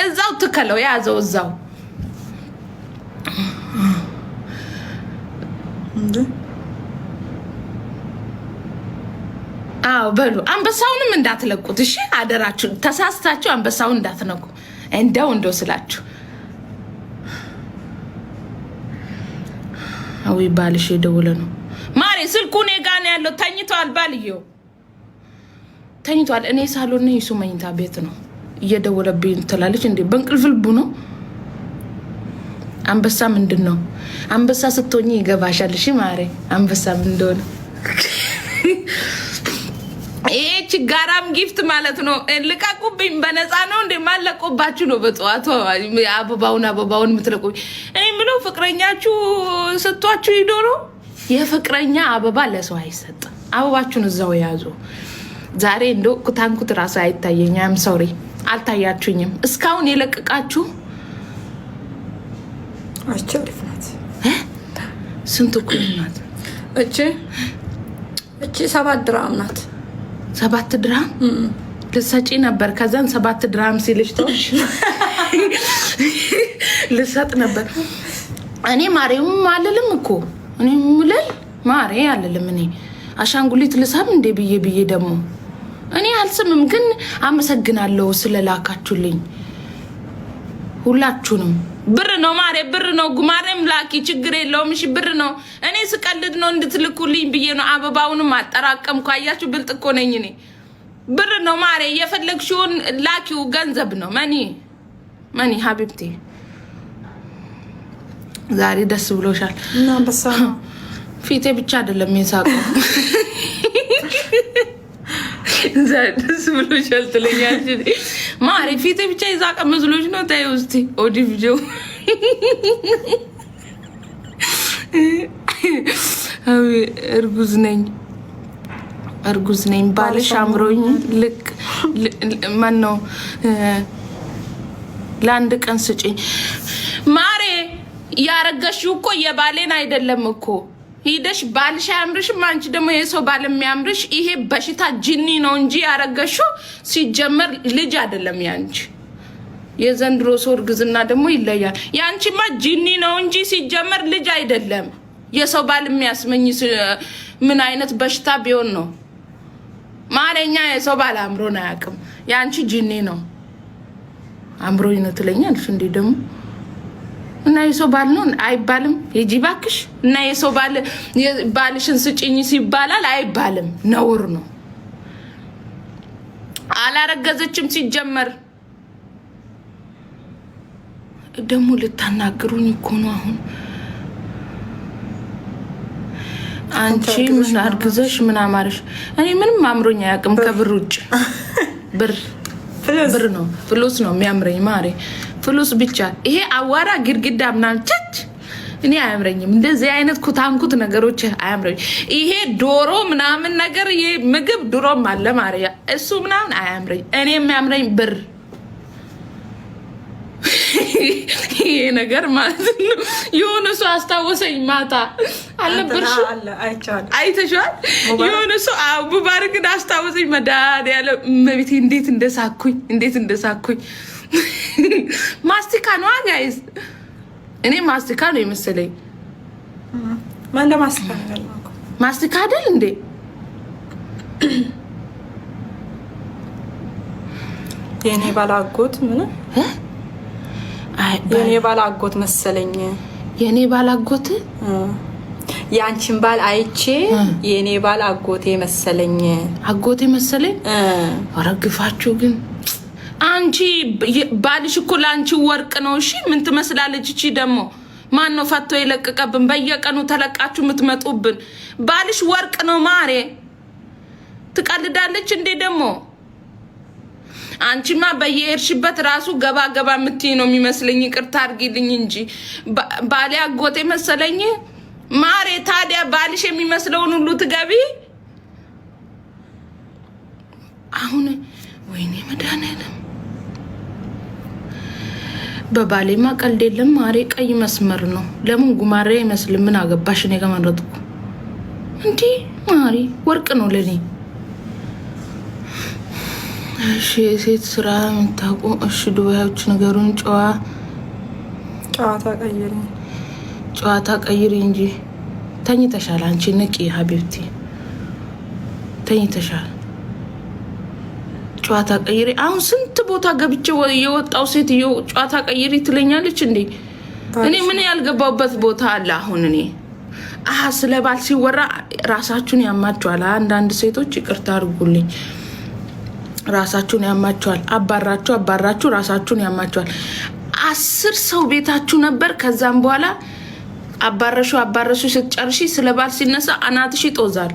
እዛው ትከለው ያዘው እዛው እንዴ አው በሉ አንበሳውንም እንዳትለቁት እሺ አደራችሁ ተሳስታችሁ አንበሳውን እንዳትነኩ እንደው ስላችሁ አው ይባልሽ ደውለ ነው ማሪ ስልኩ እኔ ጋር ነው ያለው ተኝቷል ባልየው ተኝቷል እኔ ሳሎን ነኝ እሱ መኝታ ቤት ነው እየደወለብኝ ትላለች እንዴ በእንቅልፍ ልቡ ነው አንበሳ ምንድነው አንበሳ ስትሆኚ ይገባሻል እሺ ማሪ አንበሳ ምን እንደሆነ እቺ ጋራም ጊፍት ማለት ነው ልቀቁብኝ በነፃ ነው እንደ ማለቆባችሁ ነው በጠዋቱ አበባውን ምትለቁኝ እኔ ምለው ፍቅረኛችሁ ሰጥቷችሁ ይዶሮ የፍቅረኛ አበባ ለሰው አይሰጥ አበባችሁን እዛው ያዙ ዛሬ እንደው ኩታንኩት ራስ አይታየኛም ሶሪ አልታያችሁኝም እስካሁን የለቀቃችሁ አቸሪፍናት ስንት ኩናት እቺ 7 ድራም ናት 7 ድራም ልሰጪ ነበር ከዛን 7 ድራም ሲልሽ ተውሽ ልሰጥ ነበር እኔ ማሪው ማለልም እኮ እኔ ሙለል ማሪ ያለልም እኔ አሻንጉሊት ልሳም እንደ ብዬ ደሞ እኔ አልስምም ግን አመሰግናለሁ ስለላካችሁልኝ ሁላችሁንም ብር ነው ማሪ ብር ነው ጉማሬም ላኪ ችግር የለውም እሺ ብር ነው እኔ ስቀልድ ነው እንድትልኩልኝ ብዬ ነው አበባውንም አጠራቀምኩ አያችሁ ብልጥ እኮ ነኝ እኔ ብር ነው ማሪ የፈለግሽውን ላኪው ገንዘብ ነው ማኒ ሀቢብቲ ዛሬ ደስ ብሎሻል እና አንበሳ ፊቴ ብቻ አይደለም የሳቀው ዛሬ ደስ ብሎሻል ትለኛለሽ ማሪ ፊቴ ብቻ ይዛቀ መስሎሽ ነው ታዩ እስቲ ኦዲ ቪዲዮ እርጉዝ ነኝ ባልሽ አምሮኝ ልክ ማን ነው ለአንድ ቀን ስጪኝ ማሪ ያረጋሽው እኮ የባሌን አይደለም እኮ ሂደሽ ባልሽ ያምርሽም አንቺ ደግሞ የሰው ባል የሚያምርሽ ይሄ በሽታ ጂኒ ነው እንጂ ያረጋሽው ሲጀመር ልጅ አይደለም ያንቺ የዘንድሮ ሰው እርግዝና ደግሞ ይለያል ያንቺማ ጂኒ ነው እንጂ ሲጀመር ልጅ አይደለም የሰው ባል የሚያስመኝ ምን አይነት በሽታ ቢሆን ነው ማረኛ የሰው ባል አምሮን አያውቅም ያንቺ ጂኒ ነው አምሮኝ ነው ትለኛለሽ እንዴ ደግሞ እና የሰው ባል ነው አይባልም የጂባክሽ እና የሰው ባል ባልሽን ስጪኝ ሲባላል አይባልም ነውር ነው አላረገዘችም ሲጀመር ደግሞ ልታናግሩኝ እኮ ነው አሁን አንቺ ምን አርግዘሽ ምን አማርሽ እኔ ምንም አምሮኝ አያውቅም ከብር ውጭ ብር ነው ፍሉስ ነው የሚያምረኝ ማሪ ፍሉስ ብቻ ይሄ አዋራ ግርግዳ ምናምን ቸች እኔ አያምረኝም እንደዚህ አይነት ኩታንኩት ነገሮች አያምረኝ ይሄ ዶሮ ምናምን ነገር ይሄ ምግብ ድሮም አለ ማሪያ እሱ ምናምን አያምረኝ እኔ የሚያምረኝ ብር ይሄ ነገር ማለት ነው የሆነ ሰው አስታወሰኝ ማታ አልነበርሽ አይተሻል የሆነ ሰው ሙባረክ አስታወሰኝ መዳድ ያለ መቤቴ እንዴት እንደሳኩኝ ማስቲካ ነው ጋይስ እኔ ማስቲካ ነው የመሰለኝ ማንደ ማስቲካ አይደል እንዴ የኔ ባላጎት ምን የኔ ባላጎት መሰለኝ የኔ ባላጎት ያንቺን ባል አይቼ የኔ ባላጎቴ መሰለኝ አረግፋችሁ ግን አንቺ ባልሽ እኮ ላንቺ ወርቅ ነው እሺ ምን ትመስላለች እቺ ደግሞ ማን ነው ፈቶ ይለቀቀብን በየቀኑ ተለቃችሁ ምትመጡብን ባልሽ ወርቅ ነው ማሬ ትቀልዳለች እንዴ ደግሞ አንቺማ በየሄድሽበት ራሱ ገባ ምትይ ነው የሚመስለኝ ይቅርታ አድርጊልኝ እንጂ ባሌ አጎቴ መሰለኝ ማሬ ታዲያ ባልሽ የሚመስለውን ሁሉ ትገቢ አሁን ወይኔ መድኃኒዓለም በባሌማ ቀልድ የለም ማሬ ቀይ መስመር ነው ለምን ጉማሬ ይመስል ምን አገባሽ እኔ ከመረጥኩ እንዴ ማሬ ወርቅ ነው ለኔ እሺ የሴት ስራ የምታውቁ እሺ ዱባዮች ነገሩን ጨዋታ ቀይሪ እንጂ ተኝተሻል አንቺ ንቂ ሀቢብቲ ተኝተሻል ጨዋታ ቀይሪ አሁን ስንት ቦታ ገብቼ የወጣው ሴትዮ ጨዋታ ቀይሪ ትለኛለች እንዴ እኔ ምን ያልገባውበት ቦታ አለ አሁን እኔ ስለባል ሲወራ ራሳችሁን ያማችኋል አንዳንድ ሴቶች ይቅርታ አድርጉልኝ ራሳችሁን ያማችኋል አባራችሁ ራሳችሁን ያማችኋል 10 ሰው ቤታችሁ ነበር ከዛም በኋላ አባረሹ ስትጨርሺ ስለባል ሲነሳ አናትሽ ይጦዛል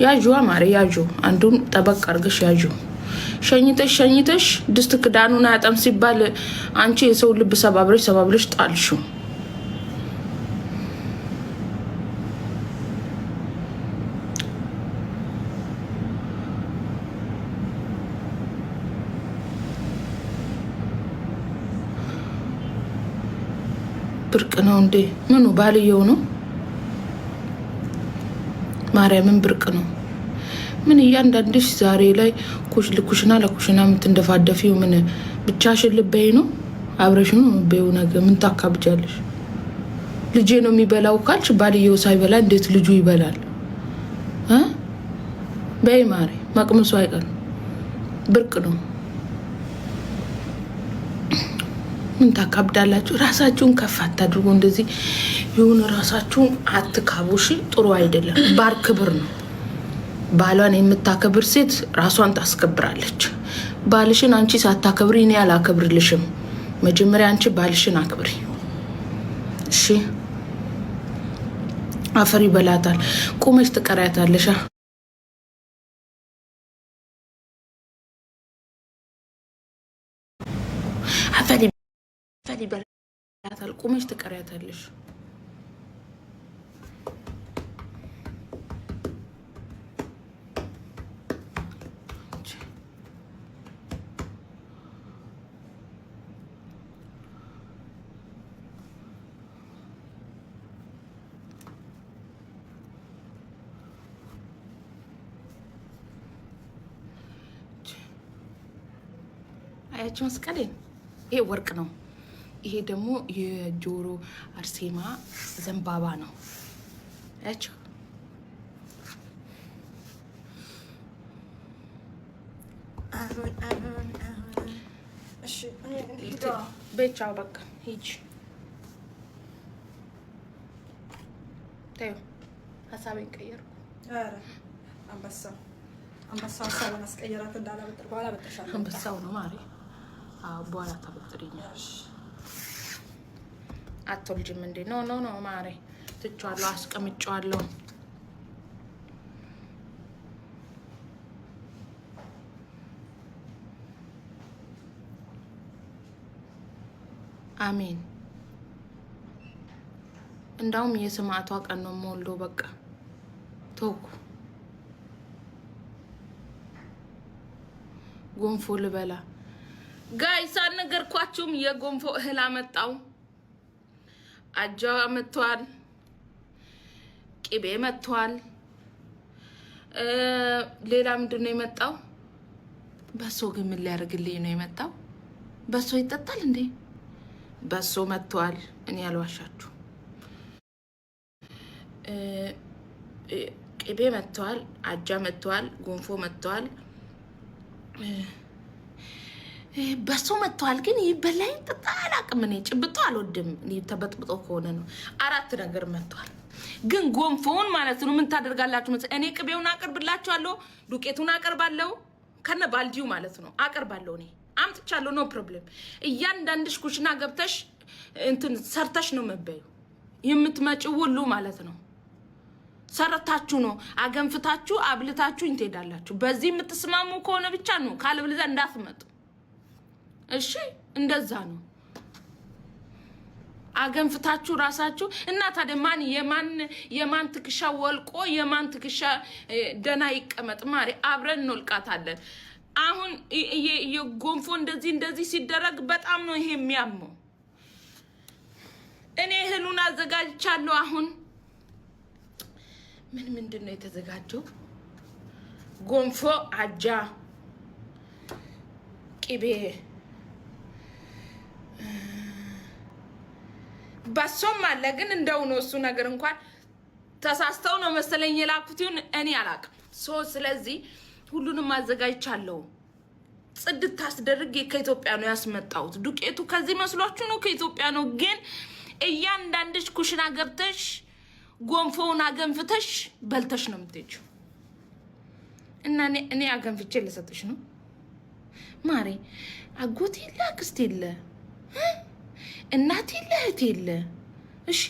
ያጁ ማሪ ያጁ አንዱን ጠበቅ አርገሽ ያጁ ሸኝተሽ ድስት ክዳኑን አያጣም ሲባል አንቺ የሰው ልብ ሰባብረሽ ጣልሹ ብርቅ ነው እንዴ ምኑ ባልየው ነው ማርያምን ብርቅ ነው ምን እያንዳንድሽ ዛሬ ላይ ለኩሽና የምትንደፋደፊው ምን ብቻሽን ልበይ ነው አብረሽ ነው በይው ነገር ምን ታካብጃለሽ ልጄ ነው የሚበላው ካልሽ ባልየው ሳይበላ እንዴት ልጁ ይበላል በይ ማሪ ማቅመሱ አይቀር ብርቅ ነው ምን ታካብዳላችሁ ራሳችሁን ከፍ አታድርጉ እንደዚህ ይሁን ራሳችሁን አትካቡሽ ጥሩ አይደለም ባር ክብር ነው ባሏን የምታከብር ሴት ራሷን ታስከብራለች ባልሽን አንቺ ሳታከብሪ እኔ አላከብርልሽም መጀመሪያ አንቺ ባልሽን አክብሪ እሺ አፈሪ በላታል ቆመሽ ትቀሪያታለሽ አፈሪ በላታል ቆመሽ ትቀሪያታለሽ አያችሁ መስቀሌን ይሄ ወርቅ ነው ይሄ ደግሞ የጆሮ አርሴማ ዘንባባ ነው አያችሁ እሺ በቻው በቃ ሂጂ ታዩ ሀሳቤን ቀየርኩ አንበሳው ሀሳቡን አስቀየራት እንዳላበጥር በኋላ በጥሻለሁ አንበሳው ነው ማሪ በኋላ ታበጥሪኛለሽ አትወልጂም እንዴ ኖ ማሪ ትቻለሁ አስቀምጫለሁ አሜን እንዳውም የሰማዕቷ ቀን ነው የምወልደው በቃ ተውኩ ጎንፎ ልበላ ጋይስ አልነገርኳችሁም የጎንፎ እህል አመጣው አጃ መጥቷል ቅቤ መጥቷል ሌላ ምንድን ነው የመጣው በሶ ግን ምን ሊያደርግልኝ ነው የመጣው በሶ ይጠጣል እንዴ በሶ መጥቷል እኔ ያልዋሻችሁ ቅቤ መጥቷል አጃ መጥቷል ጎንፎ መጥቷል በሶ መጥቷል ግን ይበላኝ ተጣላ አቅም ነው ጭብጦ አልወድም እኔ ተበጥብጦ ከሆነ ነው 4 ነገር መጥቷል ግን ጎንፎውን ማለት ነው ምን ታደርጋላችሁ መሰለኝ እኔ ቅቤውን አቀርብላችኋለሁ ዱቄቱን አቀርባለሁ ከነ ባልዲው ማለት ነው አቀርባለሁ እኔ አምጥቻለሁ ኖ ፕሮብሌም እያንዳንድሽ ኩሽና ገብተሽ እንትን ሰርተሽ ነው መበዩ የምትመጪው ሁሉ ማለት ነው ሰርታችሁ ነው አገንፍታችሁ አብልታችሁ እንትሄዳላችሁ በዚህ የምትስማሙ ከሆነ ብቻ ነው ካልብልዛ እንዳትመጡ እሺ እንደዛ ነው አገንፍታችሁ ራሳችሁ እና ታዲያ የማን ትክሻ ወልቆ የማን ትክሻ ደና ይቀመጥ ማሪ አብረን እንልቃታለን አሁን የጎንፎ እንደዚህ ሲደረግ በጣም ነው ይሄ የሚያመው እኔ እህሉን አዘጋጅቻለሁ አሁን ምንድነው የተዘጋጀው ጎንፎ አጃ ቅቤ በሶም አለ። ግን እንደው ነው እሱ ነገር እንኳን ተሳስተው ነው መሰለኝ የላኩት ይሁን እኔ አላቅም። ስለዚህ ሁሉንም አዘጋጅቻለሁ። ጽድት ታስደርግ ከኢትዮጵያ ነው ያስመጣሁት። ዱቄቱ ከዚህ መስሏችሁ ነው ከኢትዮጵያ ነው። ግን እያንዳንድሽ ኩሽና ገብተሽ ጎንፎውን አገንፍተሽ በልተሽ ነው የምትሄጂው። እና እኔ አገንፍቼ ልሰጥሽ ነው ማሬ። አጎት የለ አክስት የለ እናት የለ እህት የለ። እሺ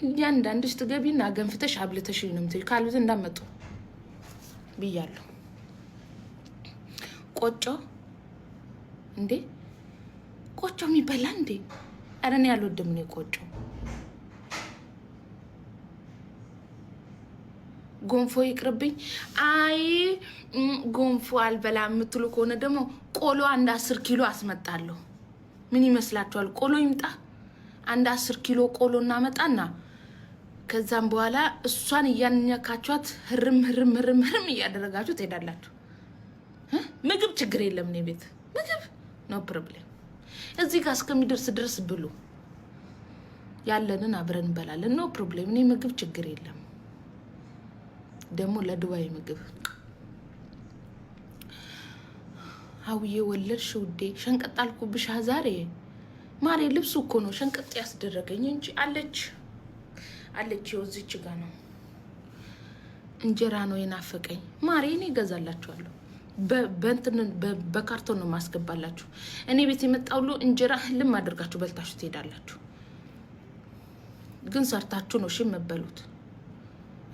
እያንዳንድሽ ትገቢና አገንፍተሽ አብልተሽ ነው የምትሄጂው። ካሉት እንዳመጡ ብያለሁ። ቆጮ እንዴ ቆጮ የሚበላ እንዴ? ኧረ እኔ አልወድም ነው ቆጮ። ጎንፎ ይቅርብኝ። አይ ጎንፎ አልበላም የምትሉ ከሆነ ደግሞ ቆሎ አንድ 10 ኪሎ አስመጣለሁ። ምን ይመስላችኋል? ቆሎ ይምጣ። አንድ 10 ኪሎ ቆሎ እናመጣና ከዛም በኋላ እሷን እያንኛካችኋት ህርም እያደረጋችሁ ትሄዳላችሁ። ምግብ ችግር የለም። እኔ ቤት ምግብ ኖ ፕሮብሌም። እዚህ ጋር እስከሚደርስ ድረስ ብሉ። ያለንን አብረን እንበላለን። ኖ ፕሮብሌም። እኔ ምግብ ችግር የለም። ደግሞ ለዱባይ ምግብ አውዬ ወለድሽ ውዴ። ሸንቀጥ አልኩብሽ ዛሬ ማሬ። ልብሱ እኮ ነው ሸንቀጥ ያስደረገኝ እንጂ አለች እዚች ጋር ነው። እንጀራ ነው የናፈቀኝ ማሬ። እኔ እገዛላችኋለሁ። በካርቶን ነው ማስገባላችሁ። እኔ ቤት የመጣው ሁሉ እንጀራ ህልም አድርጋችሁ በልታችሁ ትሄዳላችሁ። ግን ሰርታችሁ ነው እሺ የምትበሉት።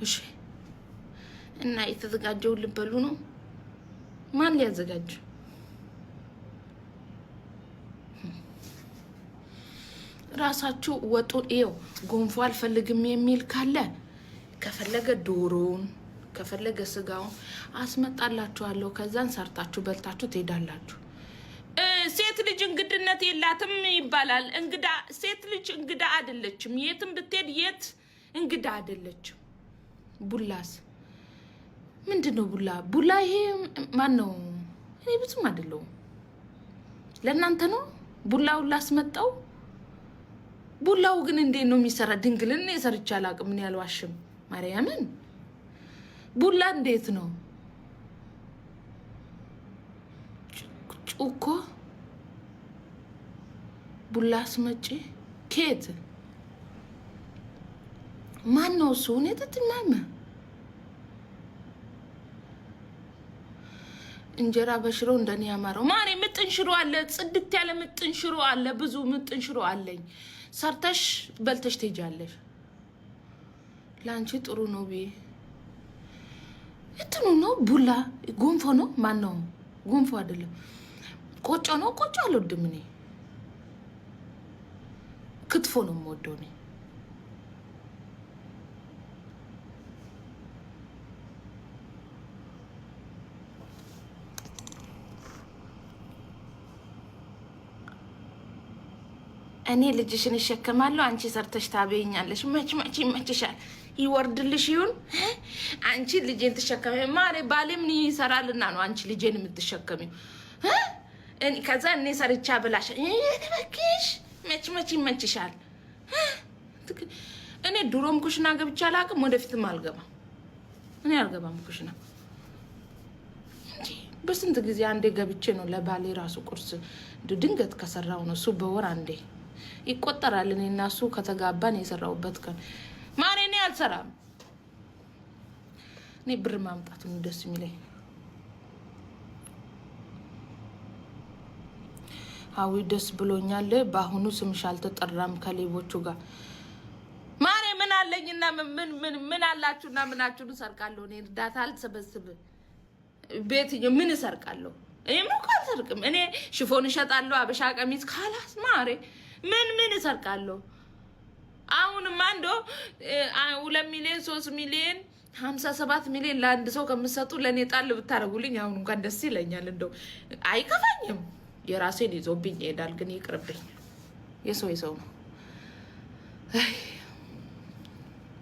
እሺ እና የተዘጋጀው ልበሉ ነው። ማን ሊያዘጋጅ? ራሳችሁ ወጡን ይው። ጎንፎ አልፈልግም የሚል ካለ ከፈለገ ዶሮውን ከፈለገ ስጋውን አስመጣላችኋለሁ። ከዛን ሰርታችሁ በልታችሁ ትሄዳላችሁ። ሴት ልጅ እንግድነት የላትም ይባላል። ሴት ልጅ እንግዳ አይደለችም። የትም ብትሄድ የት እንግዳ አይደለችም። ቡላስ ምንድነው? ቡላ ይሄ ማን ነው? እኔ ብዙም አይደለሁም። ለእናንተ ነው ቡላውን ላስመጣው። ቡላው ግን እንዴት ነው የሚሰራ? ድንግልን የሰርቻ አላቅም። ምን ያልዋሽም ማርያምን። ቡላ እንዴት ነው? ጩኮ ቡላ አስመጪ ኬት ማን ነው እሱ? እኔ ተትማማ እንጀራ በሽሮ እንደኔ ያማረው ማሬ። ምጥን ሽሮ አለ፣ ጽድት ያለ ምጥን ሽሮ አለ። ብዙ ምጥን ሽሮ አለኝ። ሰርተሽ በልተሽ ትሄጃለሽ። ላንቺ ጥሩ ነው ቢ እንትኑ ነው። ቡላ ጎንፎ ነው። ማን ነው? ጎንፎ አይደለም ቆጮ ነው። ቆጮ አልወድም እኔ። ክትፎ ነው የምወደው እኔ። እኔ ልጅሽን እሸከማለሁ፣ አንቺ ሰርተሽ ታበይኛለሽ። መች ይመችሻል። ይወርድልሽ ይሁን አንቺ ልጄን ተሸከመ ማሬ። ባሌ ምን ይሰራልና ነው አንቺ ልጄን የምትሸከሚው? ከዛ እኔ ሰርቻ ብላሽ እባክሽ። መች ይመችሻል። እኔ ድሮም ኩሽና ገብቼ አላውቅም፣ ወደፊትም አልገባም። እኔ አልገባም ኩሽና። በስንት ጊዜ አንዴ ገብቼ ነው ለባሌ ራሱ ቁርስ ድንገት ከሰራው ነው። እሱ በወር አንዴ ይቆጠራል። እኔ እና እሱ ከተጋባን የሰራውበት ቀን ማሬ። እኔ አልሰራም። እኔ ብር ማምጣቱ ነው ደስ የሚለኝ። አዊ ደስ ብሎኛል። በአሁኑ ስምሽ አልተጠራም ከሌቦቹ ጋር ማሬ። ምን አለኝና ምን አላችሁና ምናችሁን ሰርቃለሁ? እኔ እርዳታ አልሰበስብ ቤት ምን እሰርቃለሁ? እኔም እኮ አልሰርቅም። እኔ ሽፎን እሸጣለሁ፣ አበሻ ቀሚስ ካላስ ማሬ። ምን እሰርቃለሁ? አሁንም አንዶ 2 ሚሊዮን 3 ሚሊዮን 57 ሚሊዮን ለአንድ ሰው ከምትሰጡ ለኔ ጣል ብታረጉልኝ አሁን እንኳን ደስ ይለኛል። እንደው አይከፋኝም። የራሴን ይዞብኝ ይሄዳል። ግን ይቅርብኝ። የሰው ነው።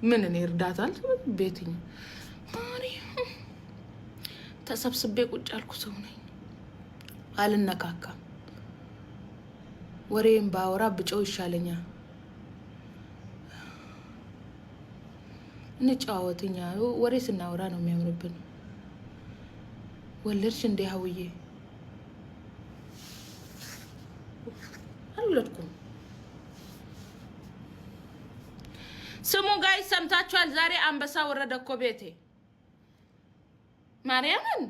ምን እኔ እርዳታል ቤትኝ ማሪ ተሰብስቤ ቁጭ አልኩ ሰው ነኝ። አልነካካም። ወሬን ባወራ ብጮህ ይሻለኛል። እንጫወትኛ ወሬ ስናወራ ነው የሚያምርብን። ወለድሽ እንደ ሀውዬ አልወለድኩም። ስሙ ጋይ ሰምታችኋል? ዛሬ አንበሳ ወረደ እኮ ቤቴ። ማርያምን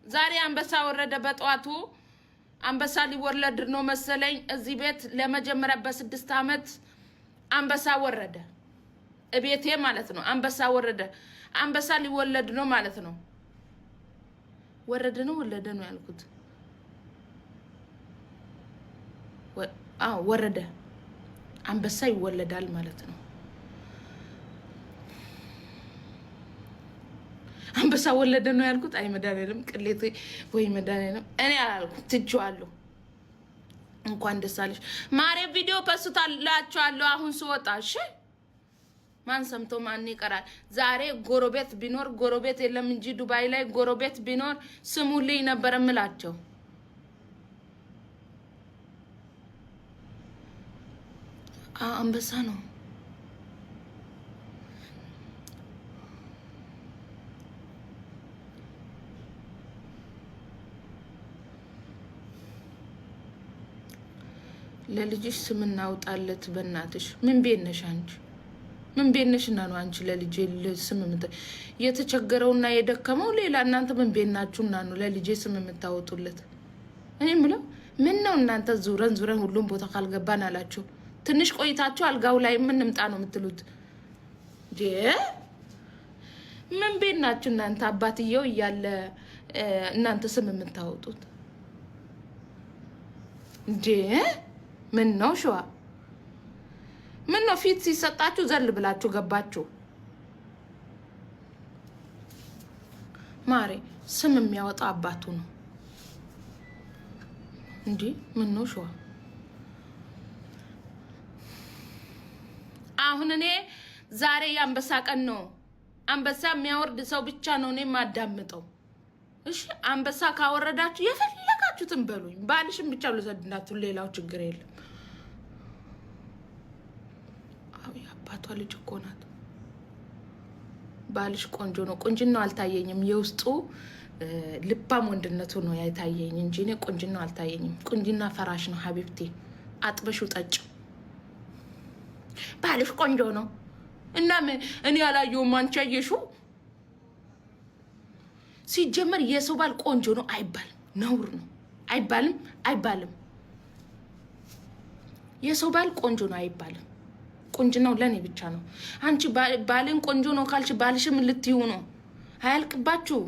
ዛሬ አንበሳ ወረደ በጠዋቱ። አንበሳ ሊወለድ ነው መሰለኝ እዚህ ቤት ለመጀመሪያ በ6 አመት አንበሳ ወረደ እቤቴ ማለት ነው። አንበሳ ወረደ። አንበሳ ሊወለድ ነው ማለት ነው። ወረደ ነው ወለደ ነው ያልኩት? ወረደ። አንበሳ ይወለዳል ማለት ነው። አንበሳ ወለደ ነው ያልኩት? አይ መድኃኒዓለም ቅሌት ወይ መድኃኒዓለም እኔ አላልኩም። ትቼዋለሁ። እንኳን ደስ አለሽ ማሬ። ቪዲዮ ፖስታላችኋለሁ አሁን ስወጣ። እሺ ማን ሰምቶ ማን ይቀራል? ዛሬ ጎረቤት ቢኖር ጎረቤት የለም እንጂ ዱባይ ላይ ጎረቤት ቢኖር ስሙልኝ ነበር እምላቸው። አንበሳ ነው። ለልጅሽ ስም እናውጣለት በእናትሽ። ምን ቤት ነሽ አንቺ? ምን ቤት ነሽና ነው አንቺ ለልጄ ስም የተቸገረውና የደከመው ሌላ? እናንተ ምን ቤት ናችሁና ነው ለልጄ ስም የምታወጡለት? እኔ ምለው ምን ነው እናንተ ዙረን ሁሉም ቦታ ካልገባን አላችሁ። ትንሽ ቆይታችሁ አልጋው ላይ ምን እንምጣ ነው የምትሉት? ምን ቤት ናችሁ እናንተ? አባትየው እያለ እናንተ ስም የምታወጡት ምን ነው ሸዋ? ምን ነው ፊት ሲሰጣችሁ ዘል ብላችሁ ገባችሁ? ማሬ ስም የሚያወጣ አባቱ ነው እንዴ? ምን ነው ሸዋ? አሁን እኔ ዛሬ የአንበሳ ቀን ነው። አንበሳ የሚያወርድ ሰው ብቻ ነው እኔ ማዳምጠው። እሺ አንበሳ ካወረዳችሁ የፈለጋችሁትን በሉኝ። ባልሽም ብቻ ልዘድናችሁ፣ ሌላው ችግር የለም። የአባቷ ልጅ እኮ ናት። ባልሽ ቆንጆ ነው። ቁንጅናው አልታየኝም። የውስጡ ልባም ወንድነቱ ነው ያታየኝ እንጂ እኔ ቁንጅናው አልታየኝም። ቁንጅና ፈራሽ ነው ሀቢብቴ። አጥበሹ ጠጭ። ባልሽ ቆንጆ ነው እና እኔ ያላየሁም አንቺ ያየሽው። ሲጀመር የሰው ባል ቆንጆ ነው አይባልም፣ ነውር ነው። አይባልም። የሰው ባል ቆንጆ ነው አይባልም። ቁንጅናው ለኔ ብቻ ነው። አንቺ ባልን ቆንጆ ነው ካልሽ ባልሽም ልትዩ ነው። አያልቅባችሁ።